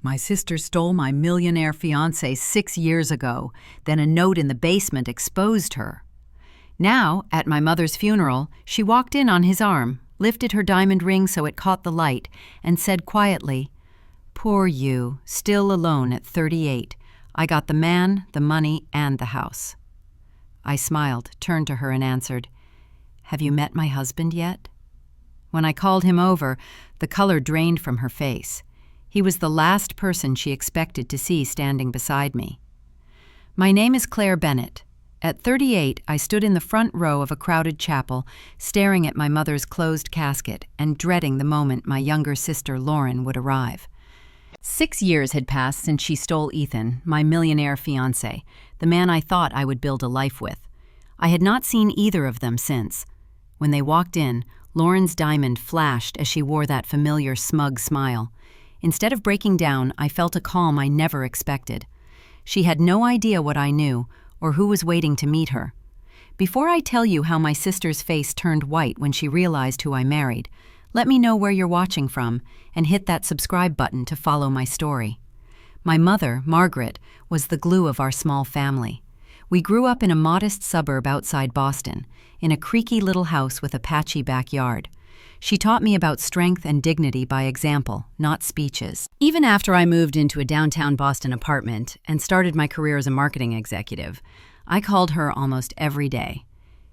My sister stole my millionaire fiancé 6 years ago, then a note in the basement exposed her. Now, at my mother's funeral, she walked in on his arm, lifted her diamond ring so it caught the light, and said quietly, "Poor you, still alone at 38. I got the man, the money, and the house." I smiled, turned to her and answered, "Have you met my husband yet?" When I called him over, the color drained from her face. He was the last person she expected to see standing beside me. My name is Claire Bennett. At 38, I stood in the front row of a crowded chapel, staring at my mother's closed casket and dreading the moment my younger sister Lauren would arrive. 6 years had passed since she stole Ethan, my millionaire fiancé, the man I thought I would build a life with. I had not seen either of them since. When they walked in, Lauren's diamond flashed as she wore that familiar smug smile. Instead of breaking down, I felt a calm I never expected. She had no idea what I knew, or who was waiting to meet her. Before I tell you how my sister's face turned white when she realized who I married, let me know where you're watching from and hit that subscribe button to follow my story. My mother, Margaret, was the glue of our small family. We grew up in a modest suburb outside Boston, in a creaky little house with a patchy backyard. She taught me about strength and dignity by example, not speeches. Even after I moved into a downtown Boston apartment and started my career as a marketing executive, I called her almost every day.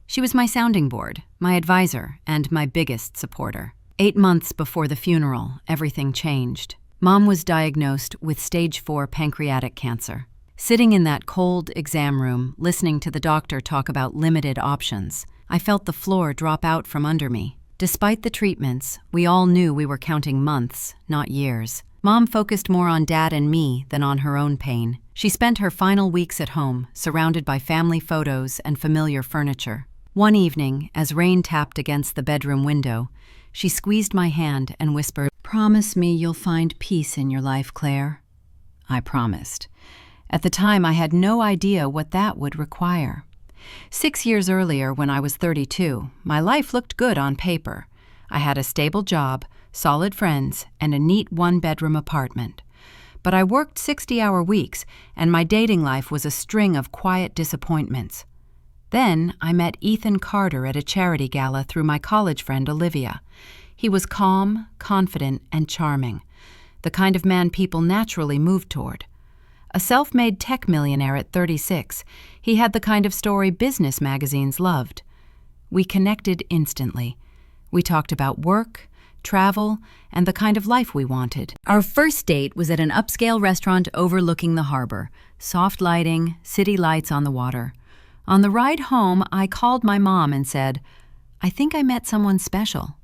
She was my sounding board, my advisor, and my biggest supporter. 8 months before the funeral, everything changed. Mom was diagnosed with stage 4 pancreatic cancer. Sitting in that cold exam room, listening to the doctor talk about limited options, I felt the floor drop out from under me. Despite the treatments, we all knew we were counting months, not years. Mom focused more on Dad and me than on her own pain. She spent her final weeks at home, surrounded by family photos and familiar furniture. One evening, as rain tapped against the bedroom window, she squeezed my hand and whispered, "Promise me you'll find peace in your life, Claire." I promised. At the time, I had no idea what that would require. 6 years earlier, when I was 32, my life looked good on paper. I had a stable job, solid friends, and a neat one-bedroom apartment. But I worked 60-hour weeks, and my dating life was a string of quiet disappointments. Then I met Ethan Carter at a charity gala through my college friend Olivia. He was calm, confident, and charming, the kind of man people naturally moved toward. A self-made tech millionaire at 36, he had the kind of story business magazines loved. We connected instantly. We talked about work, travel, and the kind of life we wanted. Our first date was at an upscale restaurant overlooking the harbor, soft lighting, city lights on the water. On the ride home, I called my mom and said, "I think I met someone special."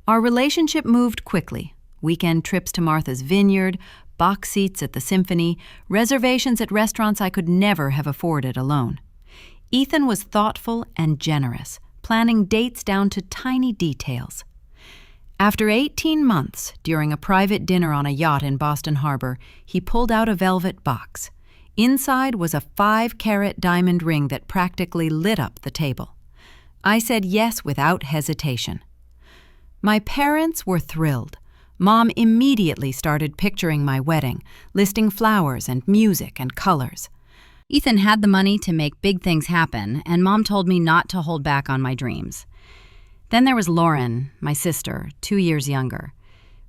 Our relationship moved quickly. Weekend trips to Martha's Vineyard, box seats at the Symphony, reservations at restaurants I could never have afforded alone. Ethan was thoughtful and generous, planning dates down to tiny details. After 18 months, during a private dinner on a yacht in Boston Harbor, he pulled out a velvet box. Inside was a 5-carat diamond ring that practically lit up the table. I said yes without hesitation. My parents were thrilled. Mom immediately started picturing my wedding, listing flowers and music and colors. Ethan had the money to make big things happen, and Mom told me not to hold back on my dreams. Then there was Lauren, my sister, 2 years younger.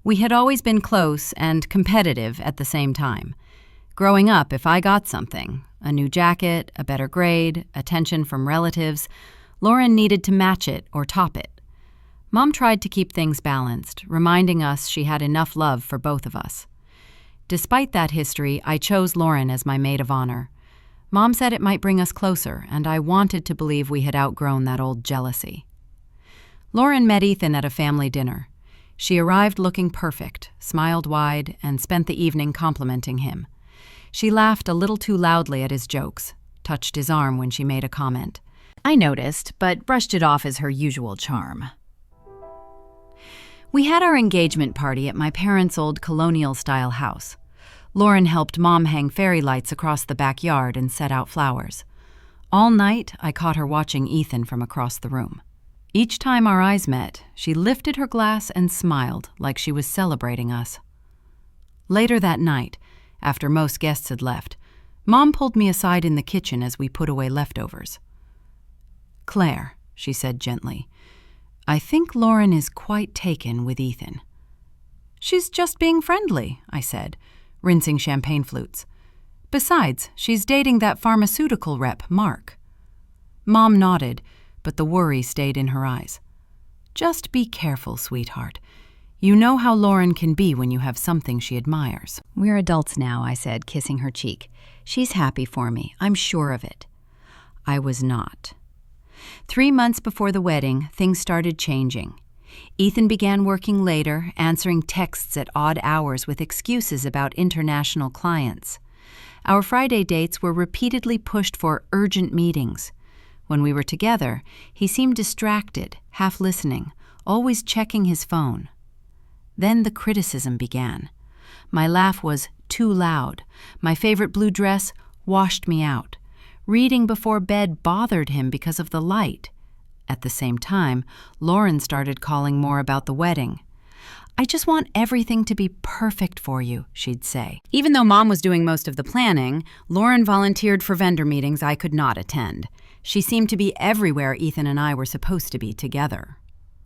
We had always been close and competitive at the same time. Growing up, if I got something, a new jacket, a better grade, attention from relatives, Lauren needed to match it or top it. Mom tried to keep things balanced, reminding us she had enough love for both of us. Despite that history, I chose Lauren as my maid of honor. Mom said it might bring us closer, and I wanted to believe we had outgrown that old jealousy. Lauren met Ethan at a family dinner. She arrived looking perfect, smiled wide, and spent the evening complimenting him. She laughed a little too loudly at his jokes, touched his arm when she made a comment. I noticed, but brushed it off as her usual charm. We had our engagement party at my parents' old colonial-style house. Lauren helped Mom hang fairy lights across the backyard and set out flowers. All night, I caught her watching Ethan from across the room. Each time our eyes met, she lifted her glass and smiled like she was celebrating us. Later that night, after most guests had left, Mom pulled me aside in the kitchen as we put away leftovers. "Claire," she said gently, "I think Lauren is quite taken with Ethan." "She's just being friendly," I said, rinsing champagne flutes. "Besides, she's dating that pharmaceutical rep, Mark." Mom nodded, but the worry stayed in her eyes. "Just be careful, sweetheart. You know how Lauren can be when you have something she admires." "We're adults now," I said, kissing her cheek. "She's happy for me, I'm sure of it." I was not. 3 months before the wedding, things started changing. Ethan began working later, answering texts at odd hours with excuses about international clients. Our Friday dates were repeatedly pushed for urgent meetings. When we were together, he seemed distracted, half listening, always checking his phone. Then the criticism began. My laugh was too loud. My favorite blue dress washed me out. Reading before bed bothered him because of the light. At the same time, Lauren started calling more about the wedding. "I just want everything to be perfect for you," she'd say. Even though Mom was doing most of the planning, Lauren volunteered for vendor meetings I could not attend. She seemed to be everywhere Ethan and I were supposed to be together.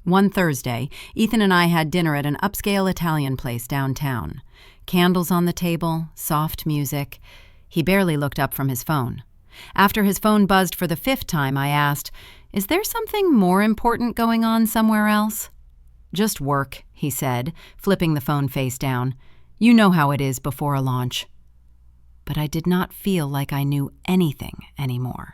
One Thursday, Ethan and I had dinner at an upscale Italian place downtown. Candles on the table, soft music. He barely looked up from his phone. After his phone buzzed for the 5th time, I asked, "Is there something more important going on somewhere else?" "Just work," he said, flipping the phone face down. "You know how it is before a launch." But I did not feel like I knew anything anymore.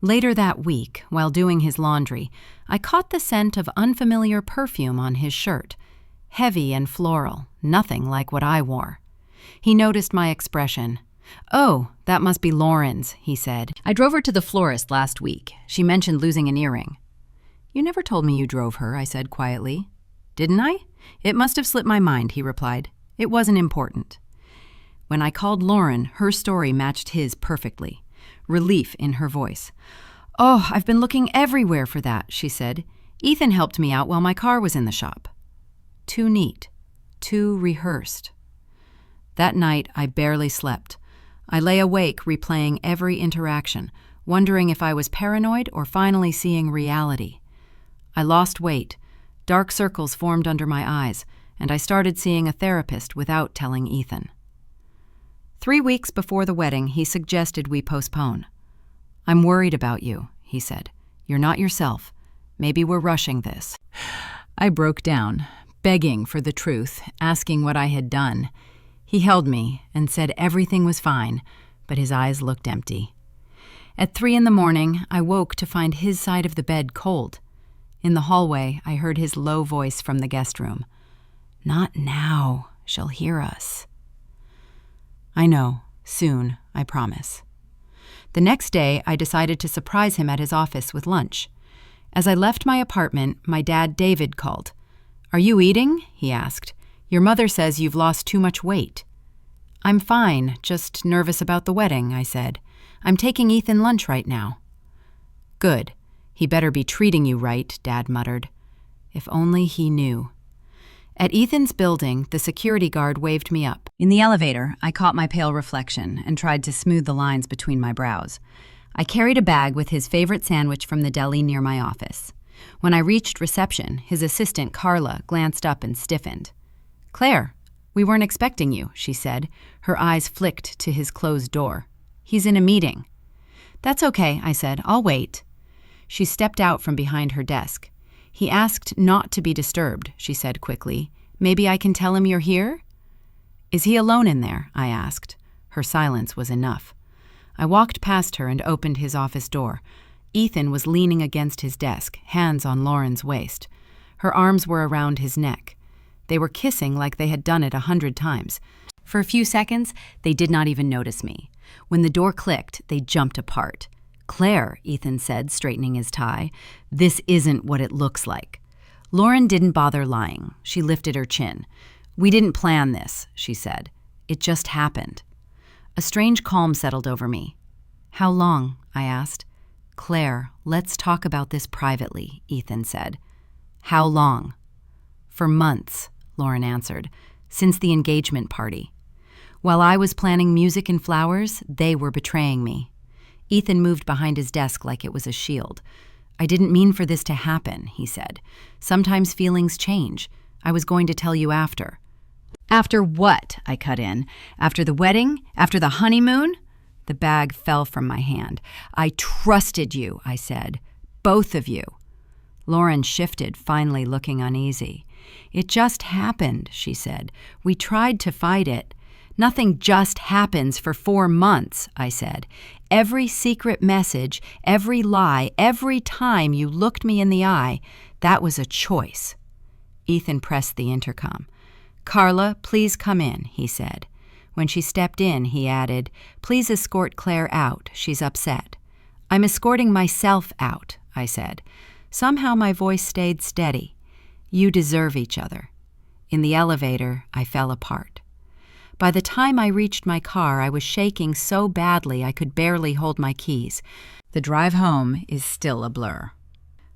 Later that week, while doing his laundry, I caught the scent of unfamiliar perfume on his shirt. Heavy and floral, nothing like what I wore. He noticed my expression. "Oh, that must be Lauren's," he said. "I drove her to the florist last week. She mentioned losing an earring." "You never told me you drove her," I said quietly. "Didn't I? It must have slipped my mind," he replied. "It wasn't important." When I called Lauren, her story matched his perfectly. Relief in her voice. "Oh, I've been looking everywhere for that," she said. "Ethan helped me out while my car was in the shop." Too neat. Too rehearsed. That night, I barely slept. I lay awake replaying every interaction, wondering if I was paranoid or finally seeing reality. I lost weight. Dark circles formed under my eyes, and I started seeing a therapist without telling Ethan. 3 weeks before the wedding, he suggested we postpone. "I'm worried about you," he said. "You're not yourself. Maybe we're rushing this." I broke down, begging for the truth, asking what I had done. He held me and said everything was fine, but his eyes looked empty. At 3 a.m, I woke to find his side of the bed cold. In the hallway, I heard his low voice from the guest room. "Not now. She'll hear us." "I know. Soon, I promise." The next day, I decided to surprise him at his office with lunch. As I left my apartment, my dad, David, called. "Are you eating?" he asked. "Your mother says you've lost too much weight." "I'm fine, just nervous about the wedding," I said. "I'm taking Ethan lunch right now." "Good. He better be treating you right," Dad muttered. If only he knew. At Ethan's building, the security guard waved me up. In the elevator, I caught my pale reflection and tried to smooth the lines between my brows. I carried a bag with his favorite sandwich from the deli near my office. When I reached reception, his assistant, Carla, glanced up and stiffened. "Claire, we weren't expecting you," she said. Her eyes flicked to his closed door. "He's in a meeting." "That's okay," I said. "I'll wait." She stepped out from behind her desk. "He asked not to be disturbed," she said quickly. "Maybe I can tell him you're here?" "Is he alone in there?" I asked. Her silence was enough. I walked past her and opened his office door. Ethan was leaning against his desk, hands on Lauren's waist. Her arms were around his neck. They were kissing like they had done it 100 times. For a few seconds, they did not even notice me. When the door clicked, they jumped apart. "Claire," Ethan said, straightening his tie, "this isn't what it looks like." Lauren didn't bother lying. She lifted her chin. "We didn't plan this," she said. "It just happened." A strange calm settled over me. "How long?" I asked. "Claire, let's talk about this privately," Ethan said. "How long?" "For months," Lauren answered. since the engagement party. While I was planning music and flowers, they were betraying me. Ethan moved behind his desk like it was a shield. "I didn't mean for this to happen," he said. "Sometimes feelings change. I was going to tell you after." "After what?" I cut in. "After the wedding? After the honeymoon?" The bag fell from my hand. "I trusted you," I said. "Both of you." Lauren shifted, finally looking uneasy. "It just happened," she said. "We tried to fight it." "Nothing just happens for 4 months," I said. "Every secret message, every lie, every time you looked me in the eye, that was a choice." Ethan pressed the intercom. "Carla, please come in," he said. When she stepped in, he added, "Please escort Claire out. She's upset." "I'm escorting myself out," I said. Somehow my voice stayed steady. "You deserve each other." In the elevator, I fell apart. By the time I reached my car, I was shaking so badly I could barely hold my keys. The drive home is still a blur.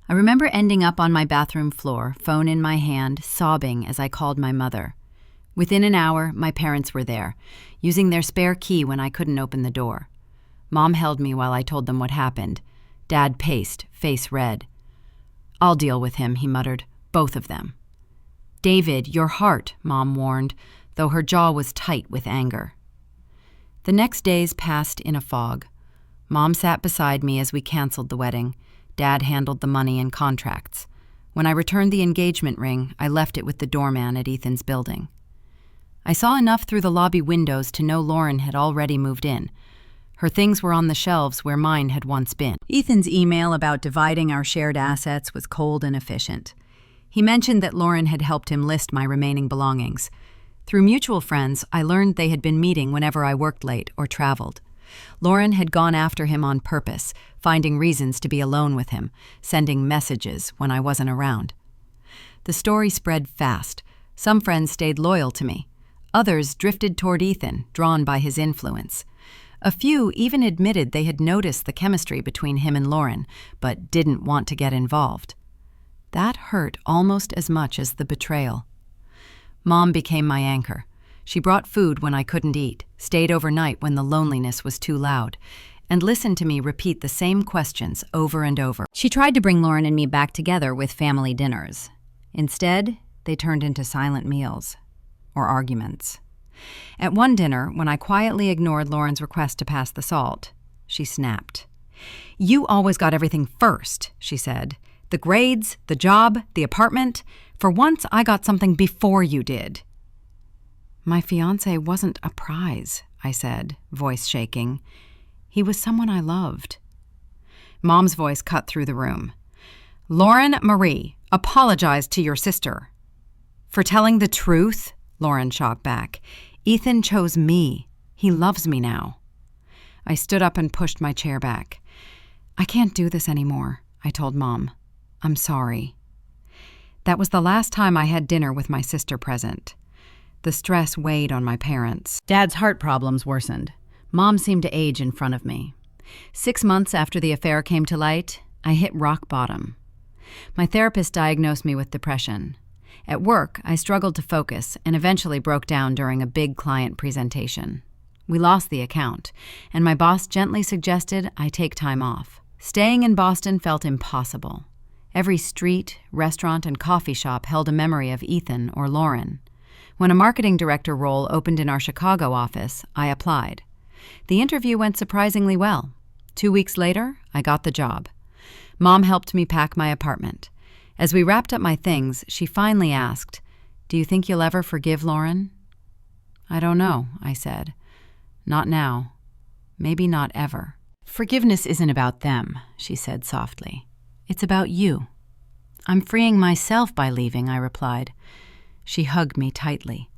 I remember ending up on my bathroom floor, phone in my hand, sobbing as I called my mother. Within an hour, my parents were there, using their spare key when I couldn't open the door. Mom held me while I told them what happened. Dad paced, face red. "I'll deal with him," he muttered. "Both of them." "David, your heart," Mom warned, though her jaw was tight with anger. The next days passed in a fog. Mom sat beside me as we canceled the wedding. Dad handled the money and contracts. When I returned the engagement ring, I left it with the doorman at Ethan's building. I saw enough through the lobby windows to know Lauren had already moved in. Her things were on the shelves where mine had once been. Ethan's email about dividing our shared assets was cold and efficient. He mentioned that Lauren had helped him list my remaining belongings. Through mutual friends, I learned they had been meeting whenever I worked late or traveled. Lauren had gone after him on purpose, finding reasons to be alone with him, sending messages when I wasn't around. The story spread fast. Some friends stayed loyal to me. Others drifted toward Ethan, drawn by his influence. A few even admitted they had noticed the chemistry between him and Lauren, but didn't want to get involved. That hurt almost as much as the betrayal. Mom became my anchor. She brought food when I couldn't eat, stayed overnight when the loneliness was too loud, and listened to me repeat the same questions over and over. She tried to bring Lauren and me back together with family dinners. Instead, they turned into silent meals. Or arguments. At one dinner, when I quietly ignored Lauren's request to pass the salt, she snapped. "You always got everything first," she said. "The grades, the job, the apartment. For once, I got something before you did." "My fiancé wasn't a prize," I said, voice shaking. "He was someone I loved." Mom's voice cut through the room. "Lauren Marie, apologize to your sister." "For telling the truth?" Lauren shot back. "Ethan chose me. He loves me now." I stood up and pushed my chair back. "I can't do this anymore," I told Mom. "I'm sorry." That was the last time I had dinner with my sister present. The stress weighed on my parents. Dad's heart problems worsened. Mom seemed to age in front of me. 6 months after the affair came to light, I hit rock bottom. My therapist diagnosed me with depression. At work, I struggled to focus and eventually broke down during a big client presentation. We lost the account, and my boss gently suggested I take time off. Staying in Boston felt impossible. Every street, restaurant, and coffee shop held a memory of Ethan or Lauren. When a marketing director role opened in our Chicago office, I applied. The interview went surprisingly well. 2 weeks later, I got the job. Mom helped me pack my apartment. As we wrapped up my things, she finally asked, "Do you think you'll ever forgive Lauren?" "I don't know," I said. "Not now. Maybe not ever." "Forgiveness isn't about them," she said softly. "It's about you." "I'm freeing myself by leaving," I replied. She hugged me tightly.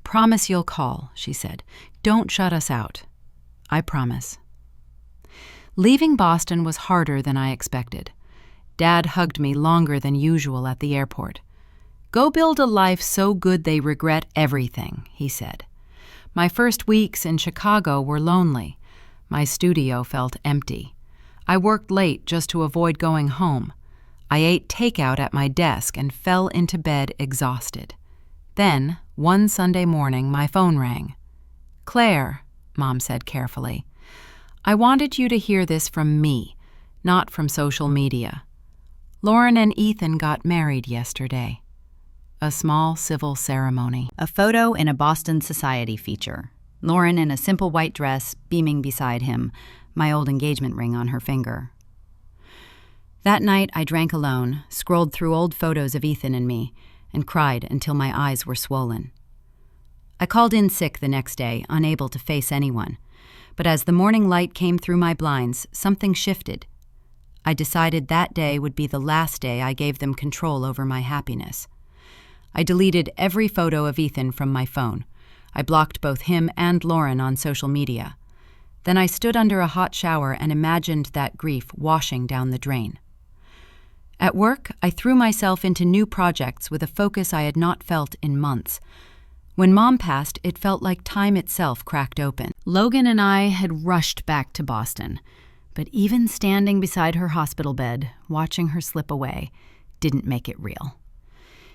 "Promise you'll call," she said. "Don't shut us out." "I promise." Leaving Boston was harder than I expected. Dad hugged me longer than usual at the airport. "Go build a life so good they regret everything," he said. My first weeks in Chicago were lonely. My studio felt empty. I worked late just to avoid going home. I ate takeout at my desk and fell into bed exhausted. Then, One Sunday morning, my phone rang. "Claire," Mom said carefully, "I wanted you to hear this from me, not from social media. Lauren and Ethan got married yesterday." A small civil ceremony. A photo in a Boston Society feature. Lauren in a simple white dress, beaming beside him, my old engagement ring on her finger. That night, I drank alone, scrolled through old photos of Ethan and me, and cried until my eyes were swollen. I called in sick the next day, unable to face anyone. But as the morning light came through my blinds, something shifted. I decided that day would be the last day I gave them control over my happiness. I deleted every photo of Ethan from my phone. I blocked both him and Lauren on social media. Then I stood under a hot shower and imagined that grief washing down the drain. At work, I threw myself into new projects with a focus I had not felt in months. When Mom passed, it felt like time itself cracked open. Logan and I had rushed back to Boston, but even standing beside her hospital bed, watching her slip away, didn't make it real.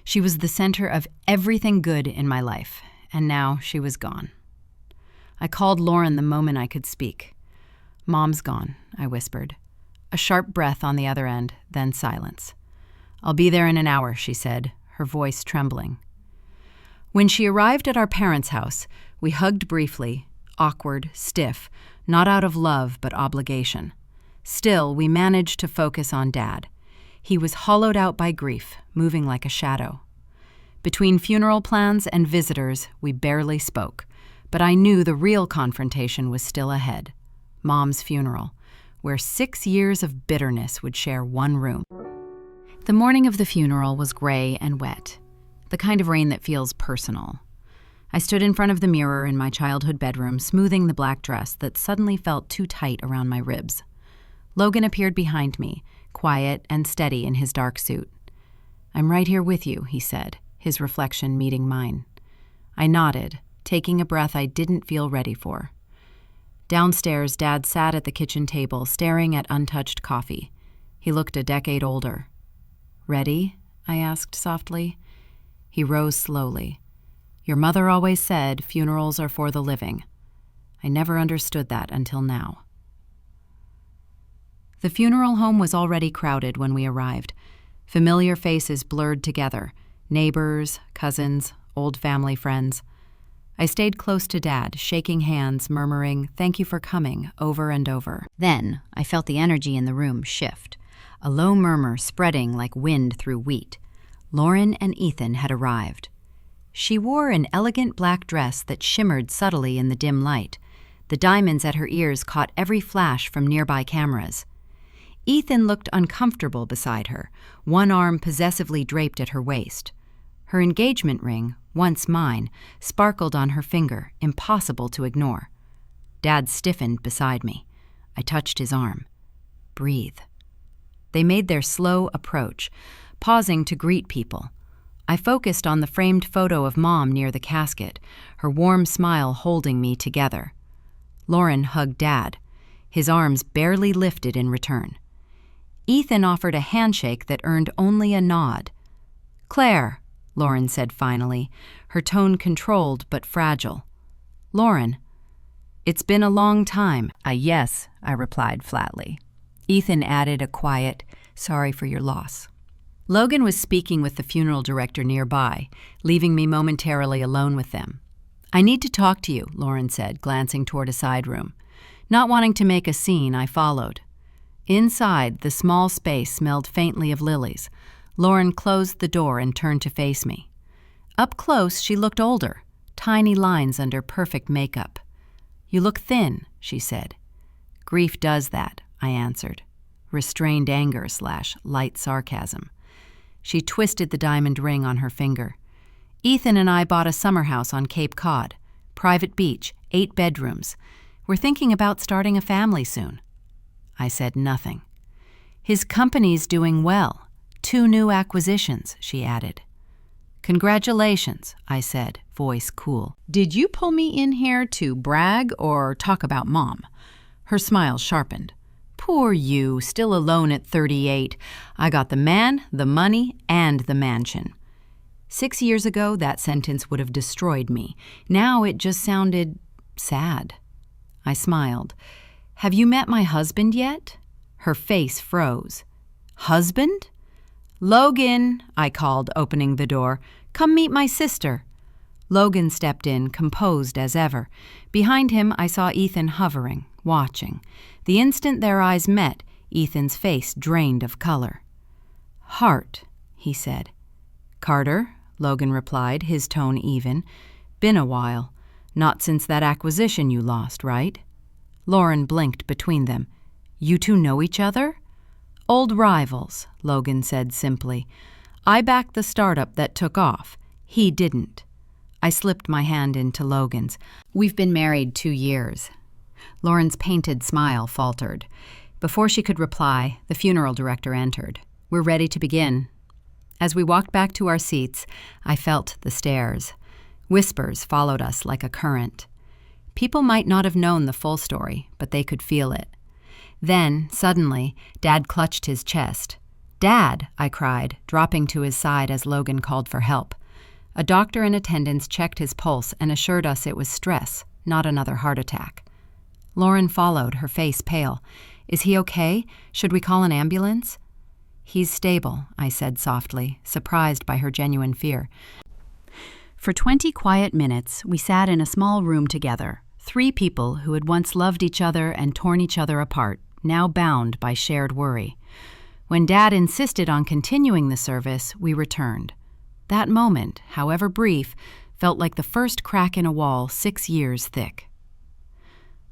She was the center of everything good in my life, and now she was gone. I called Lauren the moment I could speak. "Mom's gone," I whispered. A sharp breath on the other end, then silence. "I'll be there in an hour," she said, her voice trembling. When she arrived at our parents' house, we hugged briefly, awkward, stiff, not out of love but obligation. Still, we managed to focus on Dad. He was hollowed out by grief, moving like a shadow. Between funeral plans and visitors, we barely spoke, but I knew the real confrontation was still ahead. Mom's funeral, where 6 years of bitterness would share one room. The morning of the funeral was gray and wet, the kind of rain that feels personal. I stood in front of the mirror in my childhood bedroom, smoothing the black dress that suddenly felt too tight around my ribs. Logan appeared behind me, quiet and steady in his dark suit. "I'm right here with you," he said, his reflection meeting mine. I nodded, taking a breath I didn't feel ready for. Downstairs, Dad sat at the kitchen table, staring at untouched coffee. He looked a decade older. "Ready?" I asked softly. He rose slowly. "Your mother always said funerals are for the living. I never understood that until now." The funeral home was already crowded when we arrived. Familiar faces blurred together, neighbors, cousins, old family friends. I stayed close to Dad, shaking hands, murmuring, "Thank you for coming," over and over. Then I felt the energy in the room shift, a low murmur spreading like wind through wheat. Lauren and Ethan had arrived. She wore an elegant black dress that shimmered subtly in the dim light. The diamonds at her ears caught every flash from nearby cameras. Ethan looked uncomfortable beside her, one arm possessively draped at her waist. Her engagement ring, once mine, sparkled on her finger, impossible to ignore. Dad stiffened beside me. I touched his arm. "Breathe." They made their slow approach, pausing to greet people. I focused on the framed photo of Mom near the casket, her warm smile holding me together. Lauren hugged Dad. His arms barely lifted in return. Ethan offered a handshake that earned only a nod. "Claire," Lauren said finally, her tone controlled but fragile. "Lauren." "It's been a long time." Yes," I replied flatly. Ethan added a quiet, "Sorry for your loss." Logan was speaking with the funeral director nearby, leaving me momentarily alone with them. "I need to talk to you," Lauren said, glancing toward a side room. Not wanting to make a scene, I followed. Inside, the small space smelled faintly of lilies. Lauren closed the door and turned to face me. Up close, she looked older, tiny lines under perfect makeup. "You look thin," she said. "Grief does that," I answered. Restrained anger / light sarcasm. She twisted the diamond ring on her finger. "Ethan and I bought a summer house on Cape Cod. Private beach, 8 bedrooms. We're thinking about starting a family soon." I said nothing. "His company's doing well. 2 new acquisitions," she added. "Congratulations," I said, voice cool. "Did you pull me in here to brag or talk about Mom?" Her smile sharpened. "Poor you, still alone at 38. I got the man, the money, and the mansion." 6 years ago, that sentence would have destroyed me. Now it just sounded sad. I smiled. "Have you met my husband yet?" Her face froze. "Husband?" "Logan," I called, opening the door. "Come meet my sister." Logan stepped in, composed as ever. Behind him, I saw Ethan hovering, watching. The instant their eyes met, Ethan's face drained of color. "Hart," he said. "Carter," Logan replied, his tone even. "Been a while. Not since that acquisition you lost, right?" Lauren blinked between them. "You two know each other?" "Old rivals," Logan said simply. "I backed the startup that took off. He didn't." I slipped my hand into Logan's. "We've been married 2 years. Lauren's painted smile faltered. Before she could reply, the funeral director entered. "We're ready to begin." As we walked back to our seats, I felt the stares. Whispers followed us like a current. People might not have known the full story, but they could feel it. Then, suddenly, Dad clutched his chest. "Dad!" I cried, dropping to his side as Logan called for help. A doctor in attendance checked his pulse and assured us it was stress, not another heart attack. Lauren followed, her face pale. "Is he okay? Should we call an ambulance?" "He's stable," I said softly, surprised by her genuine fear. For 20 quiet minutes, we sat in a small room together, 3 people who had once loved each other and torn each other apart, now bound by shared worry. When Dad insisted on continuing the service, we returned. That moment, however brief, felt like the first crack in a wall 6 years thick.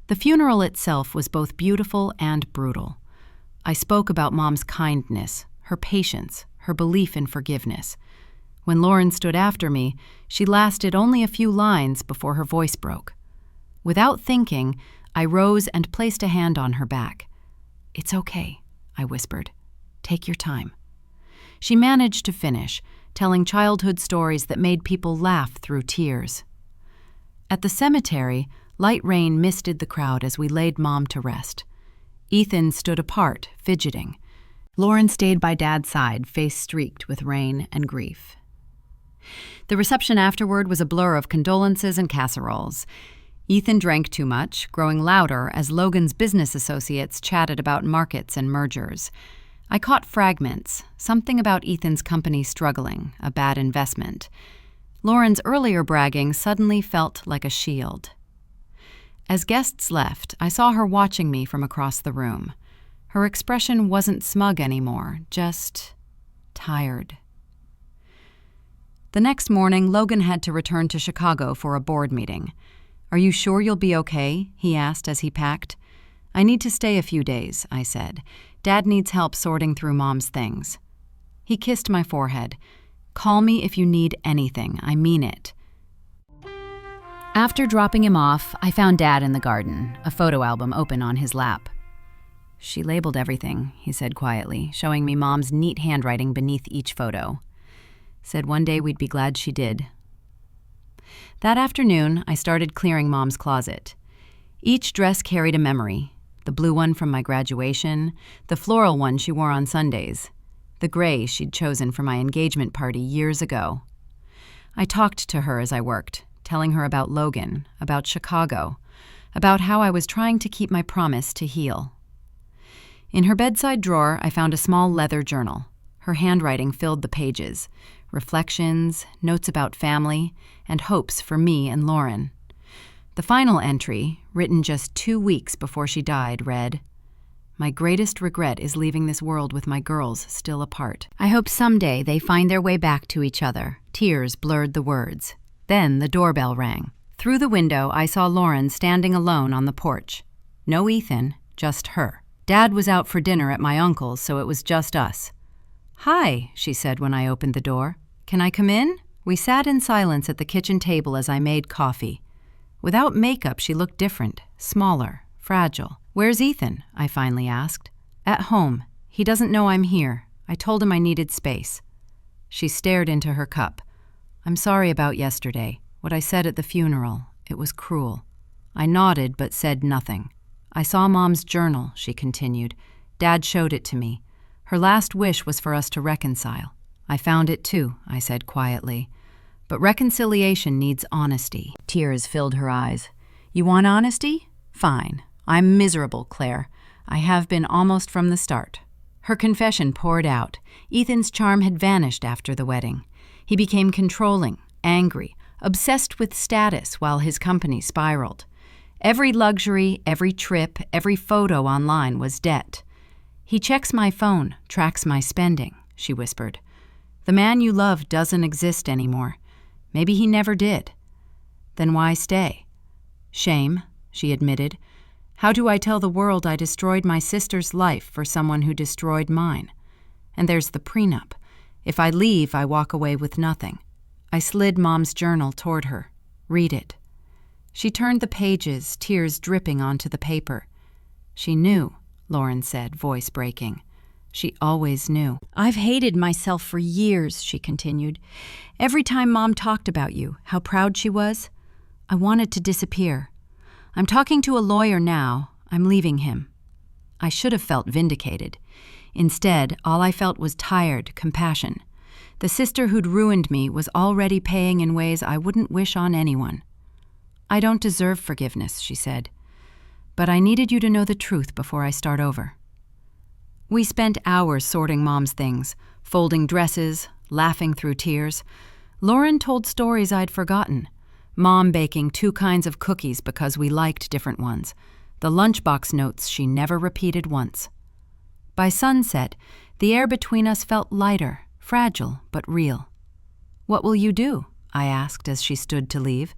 The funeral itself was both beautiful and brutal. I spoke about Mom's kindness, her patience, her belief in forgiveness. When Lauren stood after me, she lasted only a few lines before her voice broke. Without thinking, I rose and placed a hand on her back. "It's okay," I whispered. "Take your time." She managed to finish, telling childhood stories that made people laugh through tears. At the cemetery, light rain misted the crowd as we laid Mom to rest. Ethan stood apart, fidgeting. Lauren stayed by Dad's side, face streaked with rain and grief. The reception afterward was a blur of condolences and casseroles. Ethan drank too much, growing louder as Logan's business associates chatted about markets and mergers. I caught fragments, something about Ethan's company struggling, a bad investment. Lauren's earlier bragging suddenly felt like a shield. As guests left, I saw her watching me from across the room. Her expression wasn't smug anymore, just tired. The next morning, Logan had to return to Chicago for a board meeting. "Are you sure you'll be okay?" he asked as he packed. "I need to stay a few days," I said. "Dad needs help sorting through Mom's things." He kissed my forehead. "Call me if you need anything. I mean it." After dropping him off, I found Dad in the garden, a photo album open on his lap. "She labeled everything," he said quietly, showing me Mom's neat handwriting beneath each photo. Said one day we'd be glad she did. That afternoon, I started clearing Mom's closet. Each dress carried a memory. The blue one from my graduation, the floral one she wore on Sundays, the gray she'd chosen for my engagement party years ago. I talked to her as I worked, telling her about Logan, about Chicago, about how I was trying to keep my promise to heal. In her bedside drawer, I found a small leather journal. Her handwriting filled the pages, reflections, notes about family, and hopes for me and Lauren. The final entry, written just 2 weeks before she died, read, "My greatest regret is leaving this world with my girls still apart. I hope someday they find their way back to each other." Tears blurred the words. Then the doorbell rang. Through the window, I saw Lauren standing alone on the porch. No Ethan, just her. Dad was out for dinner at my uncle's, so it was just us. "Hi," she said when I opened the door. "Can I come in?" We sat in silence at the kitchen table as I made coffee. Without makeup, she looked different, smaller, fragile. "Where's Ethan?" I finally asked. "At home. He doesn't know I'm here. I told him I needed space." She stared into her cup. "I'm sorry about yesterday. What I said at the funeral. It was cruel." I nodded but said nothing. "I saw Mom's journal," she continued. "Dad showed it to me. Her last wish was for us to reconcile. I found it too, I said quietly. But reconciliation needs honesty. Tears filled her eyes. You want honesty? Fine. I'm miserable, Claire. I have been almost from the start. Her confession poured out. Ethan's charm had vanished after the wedding. He became controlling, angry, obsessed with status while his company spiraled. Every luxury, every trip, every photo online was debt. He checks my phone, tracks my spending, she whispered. The man you love doesn't exist anymore. Maybe he never did. Then why stay? Shame, she admitted. How do I tell the world I destroyed my sister's life for someone who destroyed mine? And there's the prenup. If I leave, I walk away with nothing. I slid Mom's journal toward her. Read it. She turned the pages, tears dripping onto the paper. She knew, Lauren said, voice breaking. She always knew. I've hated myself for years, she continued. Every time Mom talked about you, how proud she was, I wanted to disappear. I'm talking to a lawyer now. I'm leaving him. I should have felt vindicated. Instead, all I felt was tired compassion. The sister who'd ruined me was already paying in ways I wouldn't wish on anyone. I don't deserve forgiveness, she said. But I needed you to know the truth before I start over. We spent hours sorting Mom's things, folding dresses, laughing through tears. Lauren told stories I'd forgotten. Mom baking 2 kinds of cookies because we liked different ones. The lunchbox notes she never repeated once. By sunset, the air between us felt lighter, fragile, but real. What will you do? I asked as she stood to leave.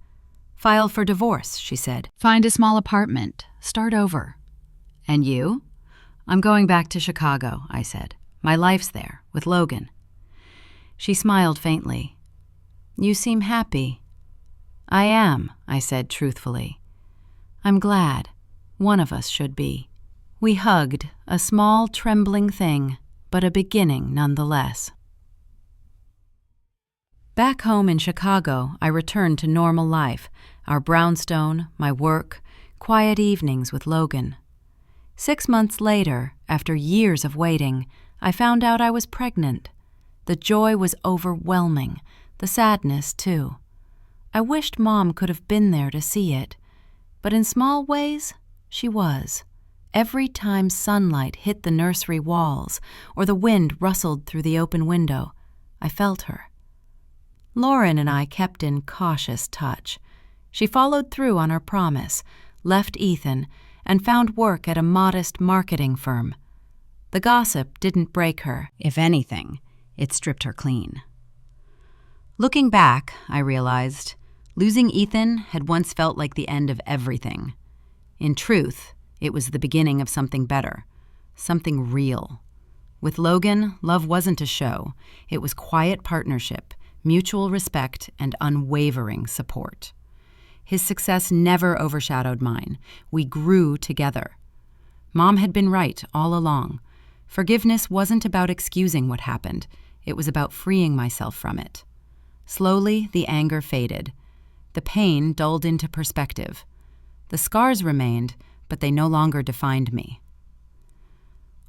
File for divorce, she said. Find a small apartment. Start over. And you? I'm going back to Chicago, I said. My life's there, with Logan. She smiled faintly. You seem happy. I am, I said truthfully. I'm glad. One of us should be. We hugged, a small, trembling thing, but a beginning nonetheless. Back home in Chicago, I returned to normal life, our brownstone, my work, quiet evenings with Logan. 6 months later, after years of waiting, I found out I was pregnant. The joy was overwhelming, the sadness too. I wished Mom could have been there to see it, but in small ways, she was. Every time sunlight hit the nursery walls or the wind rustled through the open window, I felt her. Lauren and I kept in cautious touch. She followed through on her promise, left Ethan, and found work at a modest marketing firm. The gossip didn't break her. If anything, it stripped her clean. Looking back, I realized, losing Ethan had once felt like the end of everything. In truth, it was the beginning of something better, something real. With Logan, love wasn't a show. It was quiet partnership, mutual respect, and unwavering support. His success never overshadowed mine. We grew together. Mom had been right all along. Forgiveness wasn't about excusing what happened. It was about freeing myself from it. Slowly, the anger faded. The pain dulled into perspective. The scars remained, but they no longer defined me.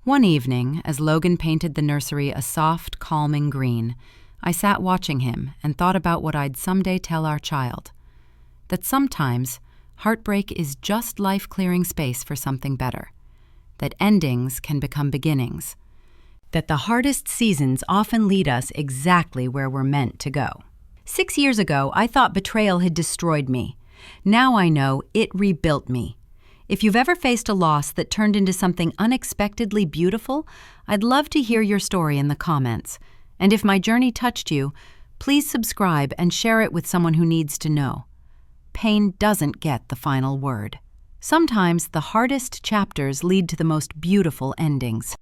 One evening, as Logan painted the nursery a soft, calming green, I sat watching him and thought about what I'd someday tell our child. That sometimes, heartbreak is just life clearing space for something better. That endings can become beginnings. That the hardest seasons often lead us exactly where we're meant to go. 6 years ago, I thought betrayal had destroyed me. Now I know it rebuilt me. If you've ever faced a loss that turned into something unexpectedly beautiful, I'd love to hear your story in the comments. And if my journey touched you, please subscribe and share it with someone who needs to know. Pain doesn't get the final word. Sometimes the hardest chapters lead to the most beautiful endings.